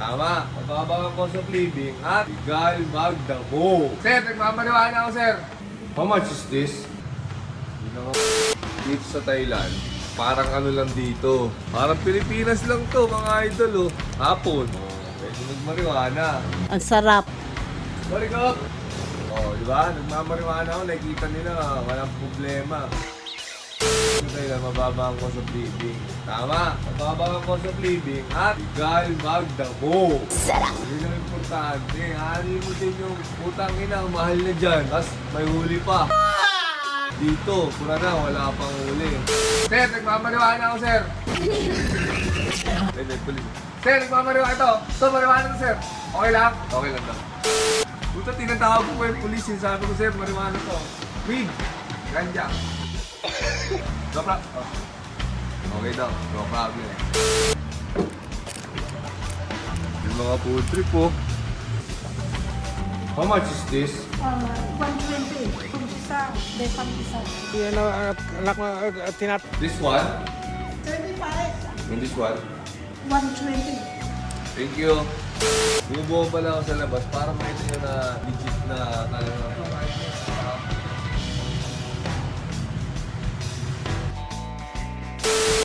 Tama. Mababa ang cost of living at legal magdamo. Sir, nagmamariwana ako, sir. How much is this? Dito sa Thailand, parang ano lang dito. Parang Pilipinas lang to, mga idol, oh. Hapon. Pwede magmariwana. Ang sarap. Marikop! Oh, di ba? Nagmamariwana ako, nakikita nila, walang problema. Kaya mababa ang cost of living. Tama, mababa ang cost of living at legal magdamo. Yun ang importante. Hani mo din yung utang ina, mahal na dyan. Tapos may huli pa. Dito, pura na, wala pang huli. Sir, nagmamariwana ako, sir. Pwede, pulis. Sir, nagmamariwana ito. Ito, mariwana ito, sir. Okay lang? Okay lang daw. Puta, tinatawag ko yung pulis. Sabi ko, sir, mariwana to. Weed. Ganja. No problem. Oh. Okay daw, no problem. Yung mga food trip, oh. How much is this? 120. Kung isa, defang isa. Yan anak mo, tinat. This one? 25. And this one? 120. Thank you. Bumubuo pala ako sa labas para makita nyo na legit na talagang